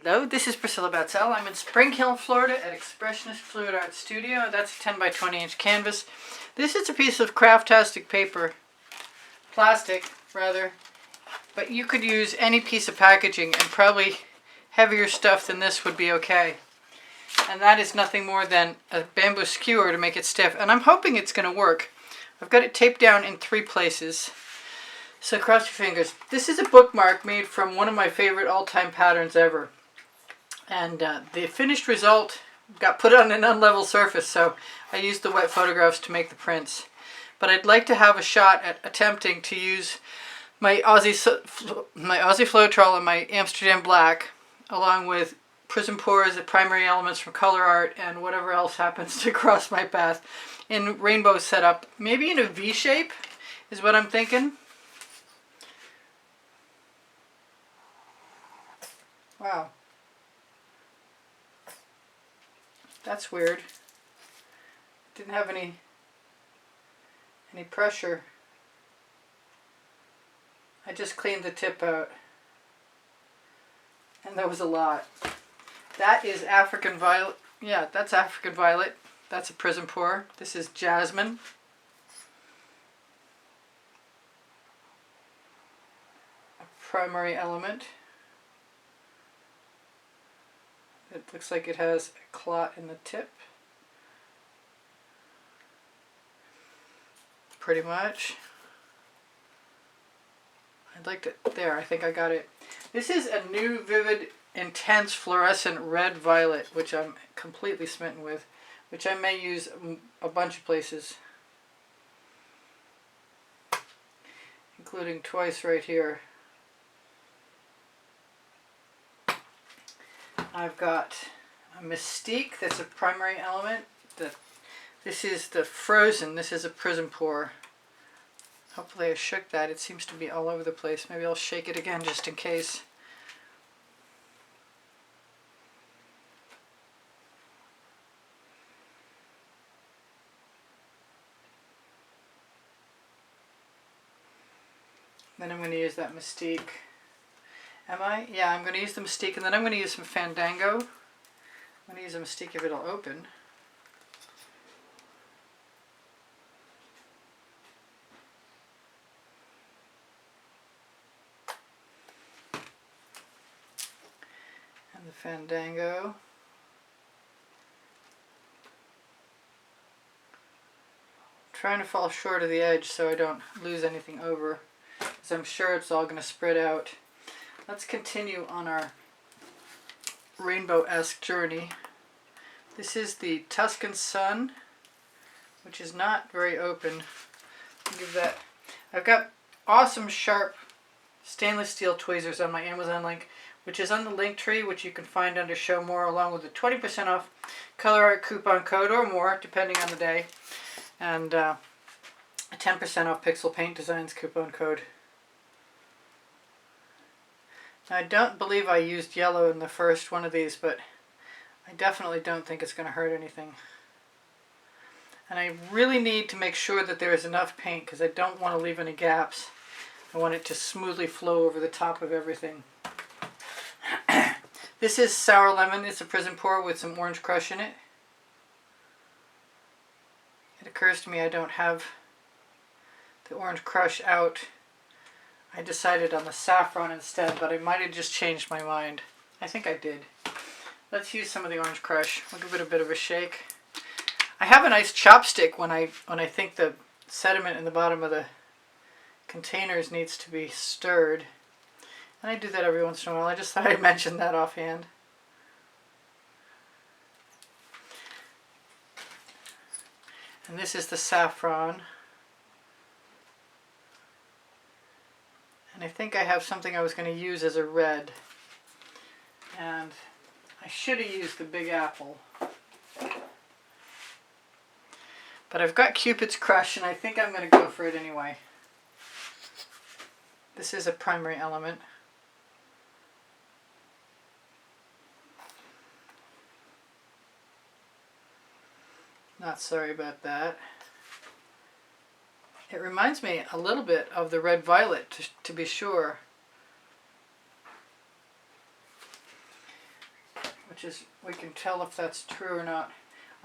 Hello, this is Priscilla Batzell. I'm in Spring Hill, Florida at Expressionist Colourarte Studio. That's a 10 by 20 inch canvas. This is a piece of craftastic paper, plastic rather, but you could use any piece of packaging and probably heavier stuff than this would be okay. And that is nothing more than a bamboo skewer to make it stiff. And I'm hoping it's going to work. I've got it taped down in 3 places. So cross your fingers. This is a bookmark made from one of my favorite all-time patterns ever. And the finished result got put on an unlevel surface, so I used the wet photographs to make the prints. But I'd like to have a shot at attempting to use my Aussie Floetrol and my Amsterdam Black, along with Prizm Pour as the primary elements from Colourarte and whatever else happens to cross my path, in rainbow setup. Maybe in a V shape is what I'm thinking. Wow. That's weird. Didn't have any pressure. I just cleaned the tip out. And there was a lot. That is African Violet. Yeah, that's African Violet. That's a Prizm Pour. This is Jasmine. A primary element. It looks like it has a clot in the tip. Pretty much. I'd like to, there, I think I got it. This is a new vivid, intense fluorescent red violet, which I'm completely smitten with, which I may use a bunch of places, including twice right here. I've got a Mystique, that's a primary element. This is the Frozen, this is a Prizm Pour. Hopefully I shook that, it seems to be all over the place. Maybe I'll shake it again just in case. Then I'm going to use that Mystique. Am I? Yeah, I'm going to use the Mystique, and then I'm going to use some Fandango. I'm going to use a Mystique if it'll open. And the Fandango. I'm trying to fall short of the edge so I don't lose anything over, because I'm sure it's all going to spread out. Let's continue on our rainbow-esque journey. This is the Tuscan Sun, which is not very open. I'll give that. I've got awesome sharp stainless steel tweezers on my Amazon link, which is on the link tree, which you can find under Show More, along with a 20% off Colourarte coupon code or more, depending on the day, and a 10% off Pixel Paint Designs coupon code. I don't believe I used yellow in the first one of these, but I definitely don't think it's going to hurt anything. And I really need to make sure that there is enough paint, because I don't want to leave any gaps. I want it to smoothly flow over the top of everything. This is Sour Lemon. It's a Prizm Pour with some orange crush in it. It occurs to me I don't have the orange crush out. I decided on the saffron instead, but I might have just changed my mind. I think I did. Let's use some of the orange crush. We'll give it a bit of a shake. I have a nice chopstick when I think the sediment in the bottom of the containers needs to be stirred. And I do that every once in a while. I just thought I'd mention that offhand. And this is the saffron. And I think I have something I was going to use as a red. And I should have used the Big Apple. But I've got Cupid's Crush, and I think I'm going to go for it anyway. This is a primary element. Not sorry about that. It reminds me a little bit of the red violet, to be sure. which is, we can tell if that's true or not.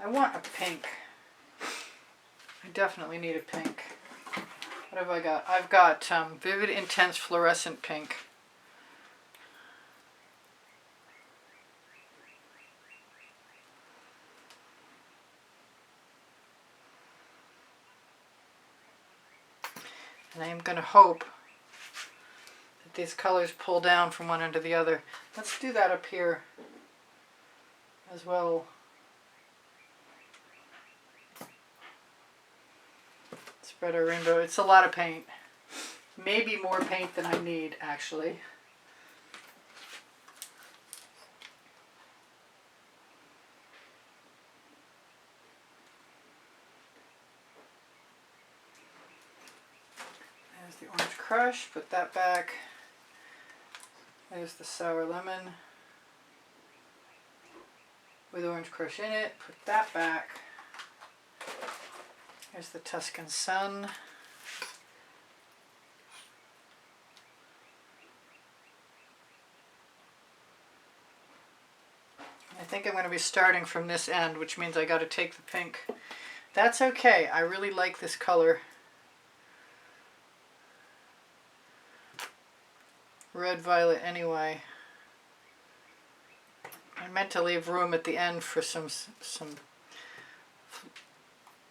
I want a pink. I definitely need a pink. What have I got? I've got Vivid Intense Fluorescent Pink. And I am going to hope that these colors pull down from one end to the other. Let's do that up here as well. Spread our rainbow. It's a lot of paint. Maybe more paint than I need, actually. There's the Orange Crush. Put that back. There's the Sour Lemon with Orange Crush in it. Put that back. Here's the Tuscan Sun. I think I'm going to be starting from this end, which means I got to take the pink. That's okay. I really like this color. Red Violet anyway. I meant to leave room at the end for some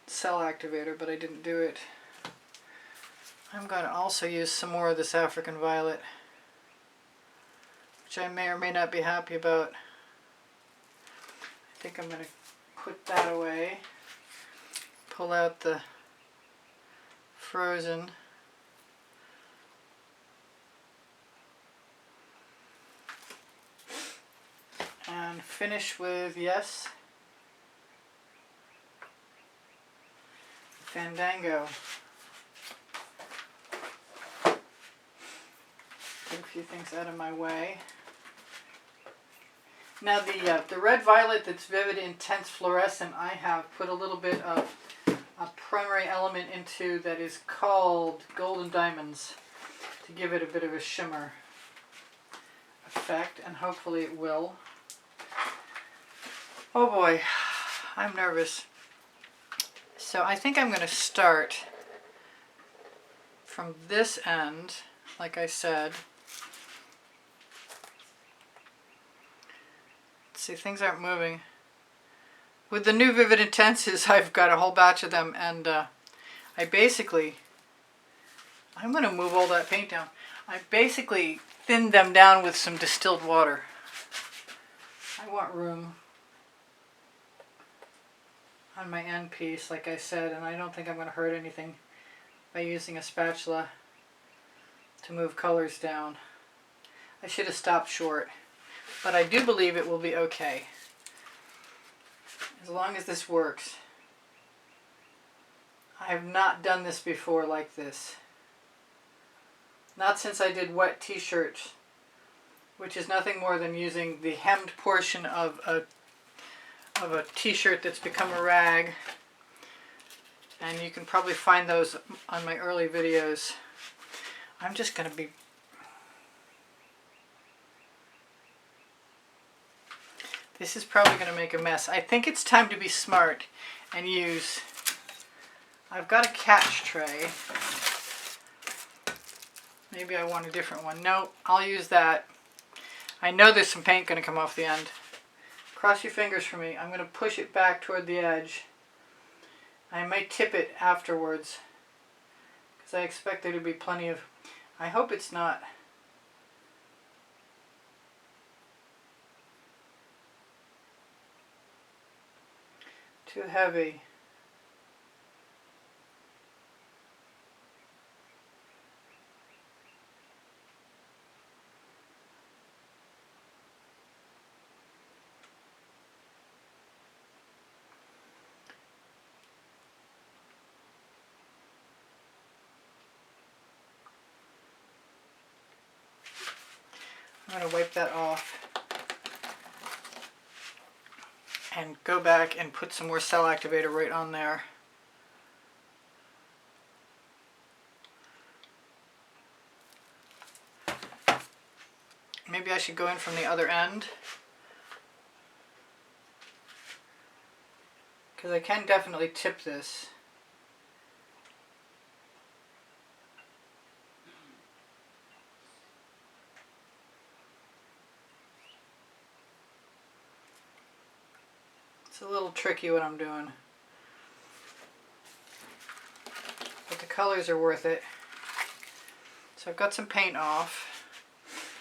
cell activator, but I didn't do it. I'm going to also use some more of this African Violet, which I may or may not be happy about. I think I'm going to put that away. Pull out the Frozen. And finish with, yes, Fandango. Get a few things out of my way. Now the red violet that's Vivid Intense Fluorescent, I have put a little bit of a primary element into that is called Golden Diamonds to give it a bit of a shimmer effect, and hopefully it will. Oh boy, I'm nervous. So I think I'm going to start from this end, like I said. Let's see, things aren't moving. With the new Vivid Intenses, I've got a whole batch of them, and I'm going to move all that paint down. I basically thinned them down with some distilled water. I want room on my end piece, like I said, and I don't think I'm going to hurt anything by using a spatula to move colors down. I should have stopped short, but I do believe it will be okay as long as this works. I have not done this before like this. Not since I did wet t-shirts, which is nothing more than using the hemmed portion of a t-shirt that's become a rag, and you can probably find those on my early videos. I'm just going to be this is probably going to make a mess. I think it's time to be smart and use, I've got a catch tray. Maybe I want a different one. No, I'll use that. I know there's some paint going to come off the end. Cross your fingers for me. I'm going to push it back toward the edge. I might tip it afterwards because I expect there to be plenty of, I hope it's not too heavy. I'm going to wipe that off and go back and put some more cell activator right on there. Maybe I should go in from the other end. because I can definitely tip this. It's a little tricky what I'm doing, but the colors are worth it. So I've got some paint off.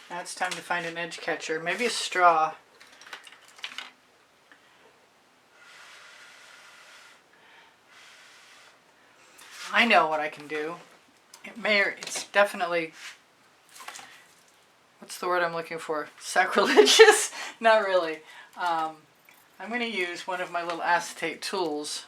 Now it's time to find an edge catcher, maybe a straw. I know what I can do. It's definitely, what's the word I'm looking for? Sacrilegious? Not really. I'm going to use one of my little acetate tools.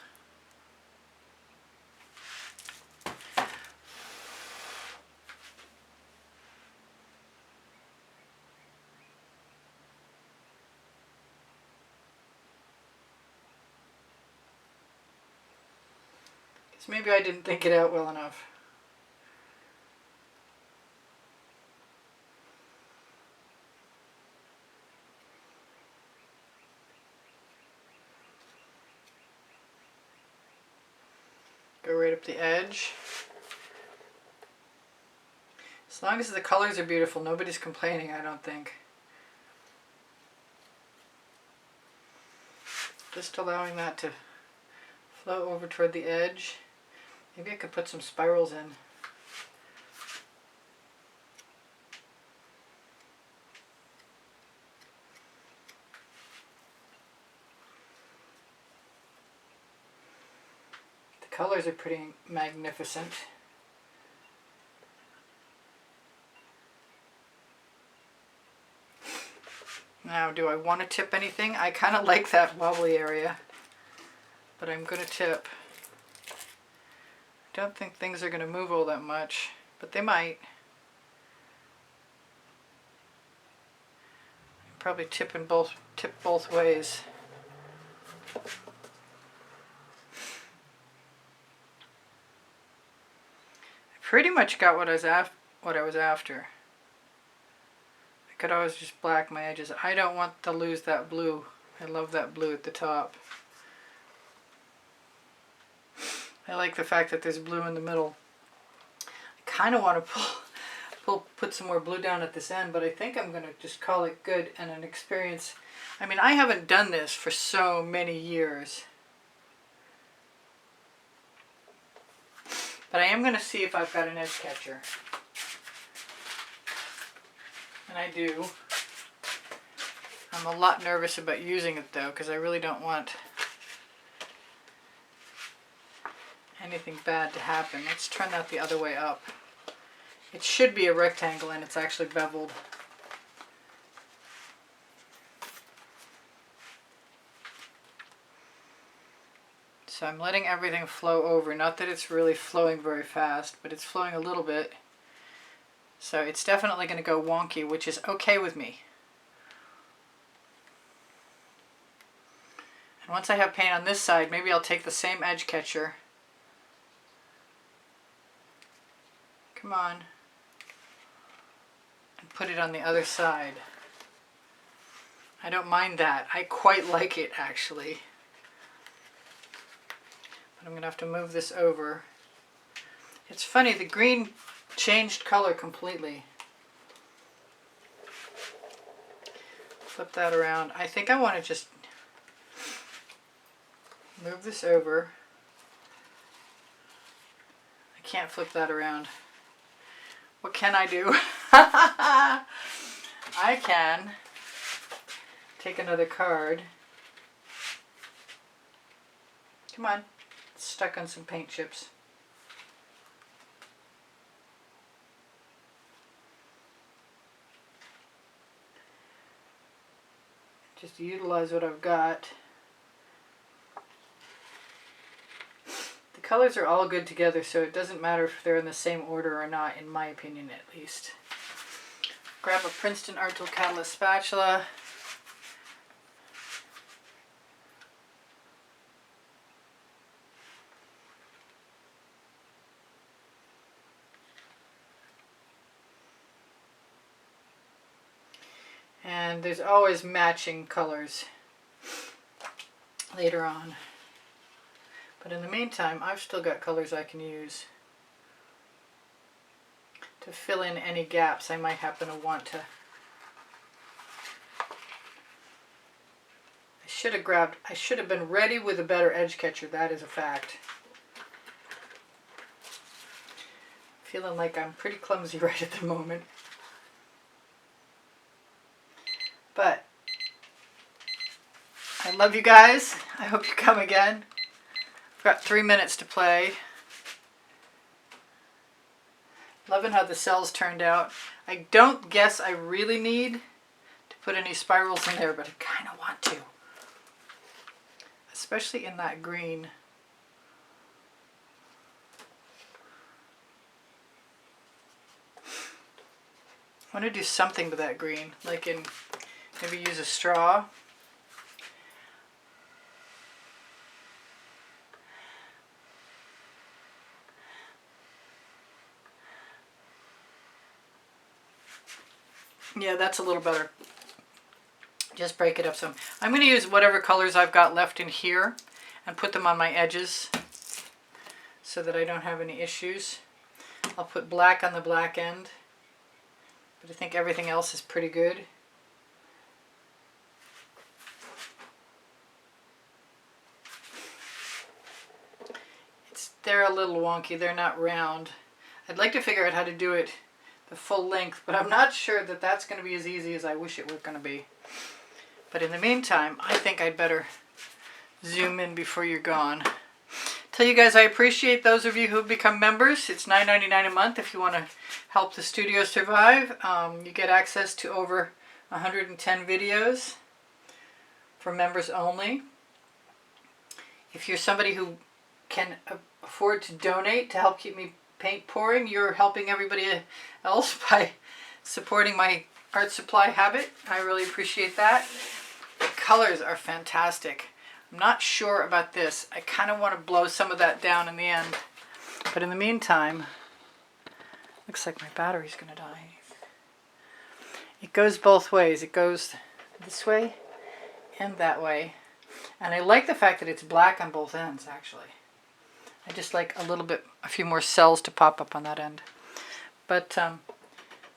Because maybe I didn't think it out well enough. Go right up the edge. As long as the colors are beautiful, nobody's complaining, I don't think. Just allowing that to flow over toward the edge. Maybe I could put some spirals in. The colors are pretty magnificent. Now, do I want to tip anything? I kind of like that wobbly area, but I'm going to tip. I don't think things are going to move all that much, but they might. Probably tip both ways. Pretty much got what I was after. I could always just black my edges. I don't want to lose that blue. I love that blue at the top. I like the fact that there's blue in the middle. I kind of want to put some more blue down at this end, but I think I'm going to just call it good and an experience. I mean, I haven't done this for so many years. But I am going to see if I've got an edge catcher. And I do. I'm a lot nervous about using it though, because I really don't want anything bad to happen. Let's turn that the other way up. It should be a rectangle and it's actually beveled. So I'm letting everything flow over. Not that it's really flowing very fast, but it's flowing a little bit. So it's definitely going to go wonky, which is okay with me. And once I have paint on this side, maybe I'll take the same edge catcher. Come on. And put it on the other side. I don't mind that. I quite like it actually. But I'm going to have to move this over. It's funny, the green changed color completely. Flip that around. I think I want to just move this over. I can't flip that around. What can I do? I can take another card. Come on. It's stuck on some paint chips. Just utilize what I've got. The colors are all good together, so it doesn't matter if they're in the same order or not, in my opinion at least. Grab a Princeton Art Tool Catalyst spatula. And there's always matching colors later on. But in the meantime, I've still got colors I can use to fill in any gaps I might happen to want to. I should have been ready with a better edge catcher, that is a fact. Feeling like I'm pretty clumsy right at the moment. But I love you guys. I hope you come again. I've got 3 minutes to play. Loving how the cells turned out. I don't guess I really need to put any spirals in there, but I kind of want to. Especially in that green. I want to do something with that green, like in maybe use a straw. Yeah, that's a little better. Just break it up some. I'm going to use whatever colors I've got left in here and put them on my edges so that I don't have any issues. I'll put black on the black end, but I think everything else is pretty good. They're a little wonky. They're not round. I'd like to figure out how to do it the full length, but I'm not sure that that's going to be as easy as I wish it were going to be. But in the meantime, I think I'd better zoom in before you're gone. Tell you guys I appreciate those of you who have become members. It's $9.99 a month if you want to help the studio survive. You get access to over 110 videos for members only. If you're somebody who can afford to donate to help keep me paint pouring, you're helping everybody else by supporting my art supply habit. I really appreciate that. The colors are fantastic. I'm not sure about this. I kind of want to blow some of that down in the end. But in the meantime, looks like my battery's going to die. It goes both ways. It goes this way and that way. And I like the fact that it's black on both ends, actually. I just like a few more cells to pop up on that end. But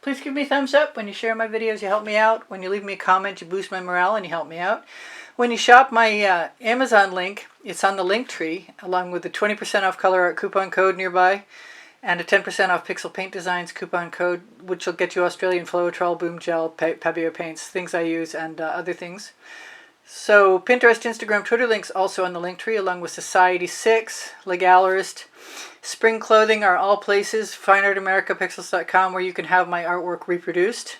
please give me a thumbs up. When you share my videos, you help me out. When you leave me a comment, you boost my morale and you help me out. When you shop my Amazon link, it's on the link tree, along with the 20% off Colourarte coupon code nearby, and a 10% off Pixel Paint Designs coupon code, which will get you Australian Floetrol, Boom Gel, Pabio paints, things I use, and other things. So Pinterest, Instagram, Twitter links also on the link tree, along with Society 6, Legalerist, Spring Clothing are all places, FineArtAmericaPixels.com, where you can have my artwork reproduced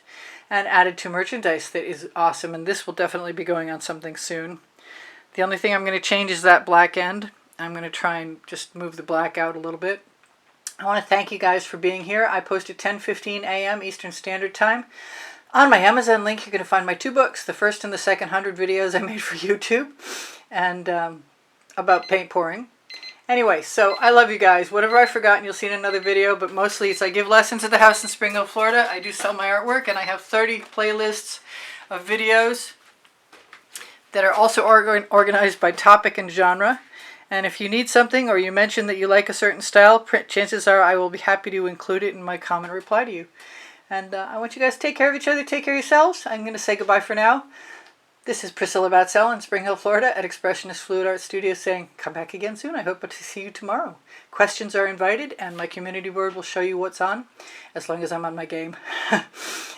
and added to merchandise that is awesome. And this will definitely be going on something soon. The only thing I'm going to change is that black end. I'm going to try and just move the black out a little bit. I want to thank you guys for being here. I post at 10:15 a.m. Eastern Standard Time. On my Amazon link, you're going to find my 2 books, the first and the second 100 videos I made for YouTube, and about paint pouring. Anyway, so I love you guys. Whatever I've forgotten, you'll see in another video, but mostly it's I give lessons at the house in Spring Hill, Florida. I do sell my artwork, and I have 30 playlists of videos that are also organized by topic and genre. And if you need something or you mention that you like a certain style, chances are I will be happy to include it in my comment reply to you. And I want you guys to take care of each other, take care of yourselves. I'm going to say goodbye for now. This is Priscilla Batzell in Spring Hill, Florida at Expressionist Fluid Art Studio saying, come back again soon. I hope to see you tomorrow. Questions are invited, and my community board will show you what's on, as long as I'm on my game.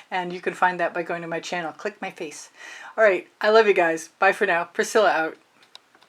And you can find that by going to my channel. Click my face. All right, I love you guys. Bye for now. Priscilla out.